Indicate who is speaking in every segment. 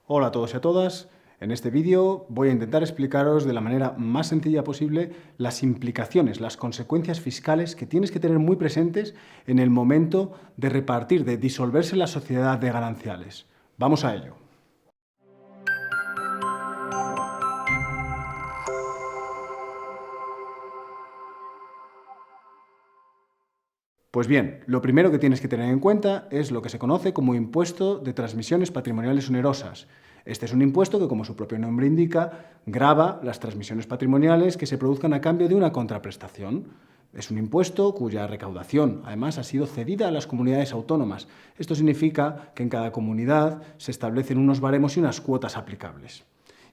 Speaker 1: Hola a todos y a todas. En este vídeo voy a intentar explicaros de la manera más sencilla posible las implicaciones, las consecuencias fiscales que tienes que tener muy presentes en el momento de repartir, de disolverse la sociedad de gananciales. Vamos a ello. Pues bien, lo primero que tienes que tener en cuenta es lo que se conoce como impuesto de transmisiones patrimoniales onerosas. Este es un impuesto que, como su propio nombre indica, grava las transmisiones patrimoniales que se produzcan a cambio de una contraprestación. Es un impuesto cuya recaudación, además, ha sido cedida a las comunidades autónomas. Esto significa que en cada comunidad se establecen unos baremos y unas cuotas aplicables.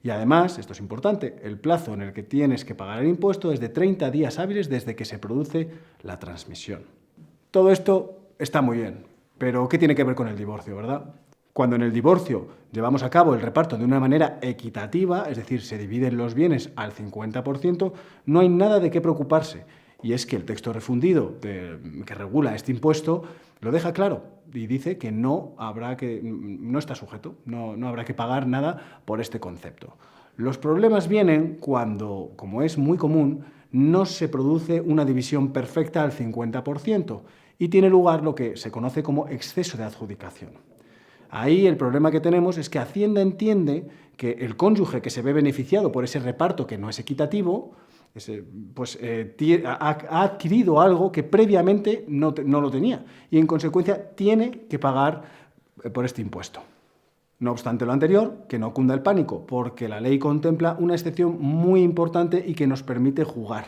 Speaker 1: Y además, esto es importante, el plazo en el que tienes que pagar el impuesto es de 30 días hábiles desde que se produce la transmisión. Todo esto está muy bien, pero ¿qué tiene que ver con el divorcio, verdad? Cuando en el divorcio llevamos a cabo el reparto de una manera equitativa, es decir, se dividen los bienes al 50%, no hay nada de qué preocuparse. Y es que el texto refundido que regula este impuesto lo deja claro y dice que no está sujeto, no habrá que pagar nada por este concepto. Los problemas vienen cuando, como es muy común, no se produce una división perfecta al 50% y tiene lugar lo que se conoce como exceso de adjudicación. Ahí el problema que tenemos es que Hacienda entiende que el cónyuge que se ve beneficiado por ese reparto que no es equitativo, ha adquirido algo que previamente no lo tenía y en consecuencia tiene que pagar por este impuesto. No obstante lo anterior, que no cunda el pánico, porque la ley contempla una excepción muy importante y que nos permite jugar,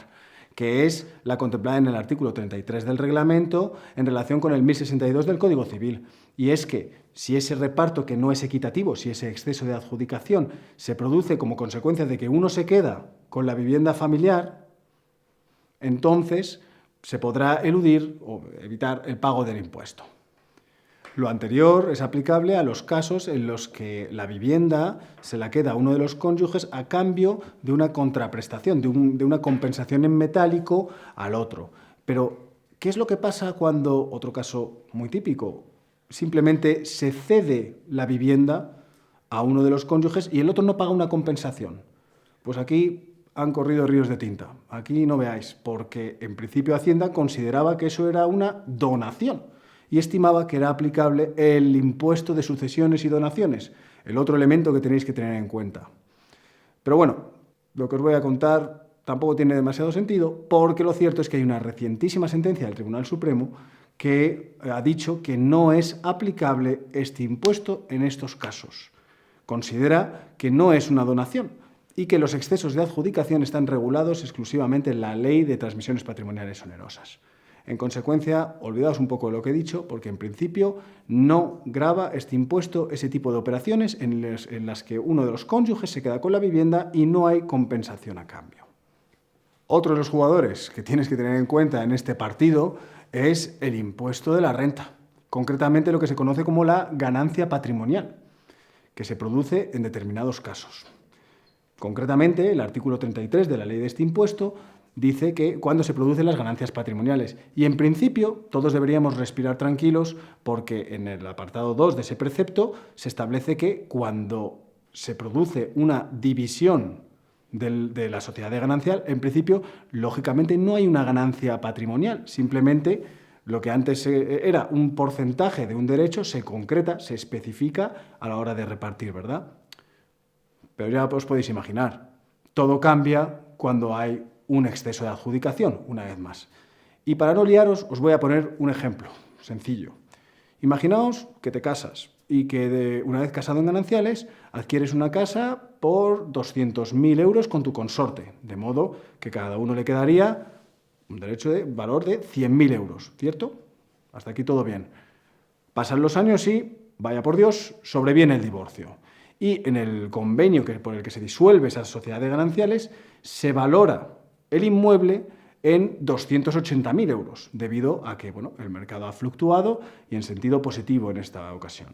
Speaker 1: que es la contemplada en el artículo 33 del reglamento en relación con el 1062 del Código Civil. Y es que si ese reparto que no es equitativo, si ese exceso de adjudicación se produce como consecuencia de que uno se queda con la vivienda familiar, entonces se podrá eludir o evitar el pago del impuesto. Lo anterior es aplicable a los casos en los que la vivienda se la queda a uno de los cónyuges a cambio de una contraprestación, de una compensación en metálico al otro. Pero, ¿qué es lo que pasa cuando, otro caso muy típico, simplemente se cede la vivienda a uno de los cónyuges y el otro no paga una compensación? Pues aquí han corrido ríos de tinta. Aquí no veáis, porque en principio Hacienda consideraba que eso era una donación y estimaba que era aplicable el impuesto de sucesiones y donaciones, el otro elemento que tenéis que tener en cuenta. Pero bueno, lo que os voy a contar tampoco tiene demasiado sentido, porque lo cierto es que hay una recientísima sentencia del Tribunal Supremo que ha dicho que no es aplicable este impuesto en estos casos. Considera que no es una donación y que los excesos de adjudicación están regulados exclusivamente en la Ley de Transmisiones Patrimoniales Onerosas. En consecuencia, olvidaos un poco de lo que he dicho, porque en principio no grava este impuesto ese tipo de operaciones en las que uno de los cónyuges se queda con la vivienda y no hay compensación a cambio. Otro de los jugadores que tienes que tener en cuenta en este partido es el impuesto de la renta, concretamente lo que se conoce como la ganancia patrimonial, que se produce en determinados casos. Concretamente, el artículo 33 de la ley de este impuesto dice que cuando se producen las ganancias patrimoniales. Y en principio todos deberíamos respirar tranquilos porque en el apartado 2 de ese precepto se establece que cuando se produce una división de la sociedad de ganancial, en principio, lógicamente no hay una ganancia patrimonial, simplemente lo que antes era un porcentaje de un derecho se concreta, se especifica a la hora de repartir, ¿verdad? Pero ya os podéis imaginar, todo cambia cuando hay un exceso de adjudicación, una vez más. Y para no liaros, os voy a poner un ejemplo sencillo. Imaginaos que te casas y que una vez casado en gananciales, adquieres una casa por 200.000 euros con tu consorte, de modo que cada uno le quedaría un derecho de valor de 100.000 euros, ¿cierto? Hasta aquí todo bien. Pasan los años y, vaya por Dios, sobreviene el divorcio. Y en el convenio por el que se disuelve esa sociedad de gananciales, se valora el inmueble en 280.000 euros, debido a que el mercado ha fluctuado y en sentido positivo en esta ocasión.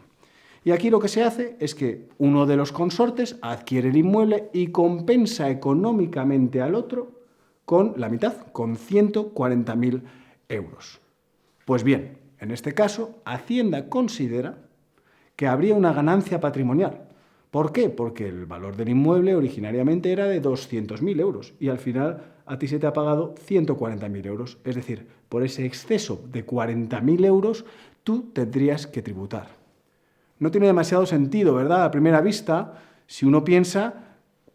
Speaker 1: Y aquí lo que se hace es que uno de los consortes adquiere el inmueble y compensa económicamente al otro con la mitad, con 140.000 euros. Pues bien, en este caso, Hacienda considera que habría una ganancia patrimonial, ¿Por qué? Porque el valor del inmueble originariamente era de 200.000 euros y al final a ti se te ha pagado 140.000 euros. Es decir, por ese exceso de 40.000 euros tú tendrías que tributar. No tiene demasiado sentido, ¿verdad? A primera vista, si uno piensa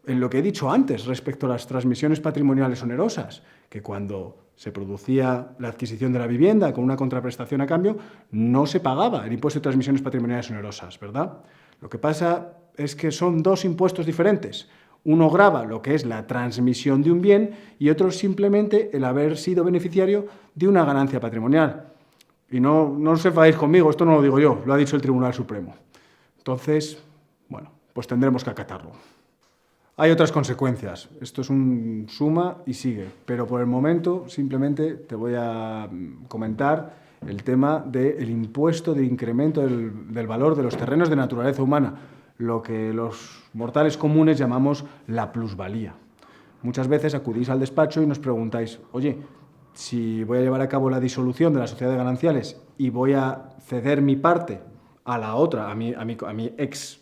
Speaker 1: en lo que he dicho antes respecto a las transmisiones patrimoniales onerosas, que cuando se producía la adquisición de la vivienda con una contraprestación a cambio, no se pagaba el impuesto de transmisiones patrimoniales onerosas, ¿verdad? Lo que pasa es que son dos impuestos diferentes. Uno grava lo que es la transmisión de un bien y otro simplemente el haber sido beneficiario de una ganancia patrimonial. Y no os enfadéis conmigo, esto no lo digo yo, lo ha dicho el Tribunal Supremo. Entonces, bueno, pues tendremos que acatarlo. Hay otras consecuencias, esto es un suma y sigue, pero por el momento simplemente te voy a comentar el tema del impuesto de incremento del valor de los terrenos de naturaleza humana, lo que los mortales comunes llamamos la plusvalía. Muchas veces acudís al despacho y nos preguntáis, oye, si voy a llevar a cabo la disolución de la sociedad de gananciales y voy a ceder mi parte a la otra, a mi ex,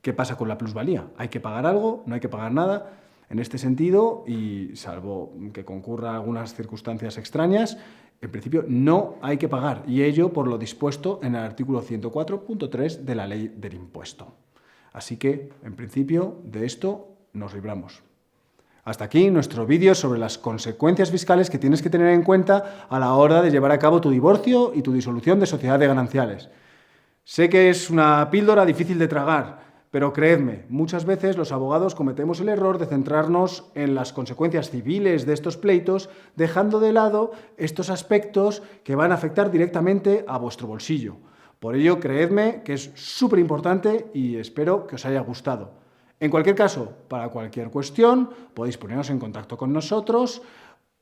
Speaker 1: ¿qué pasa con la plusvalía? ¿Hay que pagar algo? ¿No hay que pagar nada? En este sentido, y salvo que concurran algunas circunstancias extrañas, en principio no hay que pagar, y ello por lo dispuesto en el artículo 104.3 de la Ley del Impuesto. Así que, en principio, de esto nos libramos. Hasta aquí nuestro vídeo sobre las consecuencias fiscales que tienes que tener en cuenta a la hora de llevar a cabo tu divorcio y tu disolución de sociedad de gananciales. Sé que es una píldora difícil de tragar, pero creedme, muchas veces los abogados cometemos el error de centrarnos en las consecuencias civiles de estos pleitos, dejando de lado estos aspectos que van a afectar directamente a vuestro bolsillo. Por ello, creedme que es súper importante y espero que os haya gustado. En cualquier caso, para cualquier cuestión, podéis poneros en contacto con nosotros,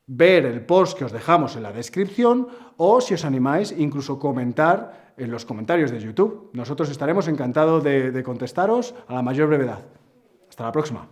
Speaker 1: ver el post que os dejamos en la descripción o, si os animáis, incluso comentar en los comentarios de YouTube. Nosotros estaremos encantados de contestaros a la mayor brevedad. Hasta la próxima.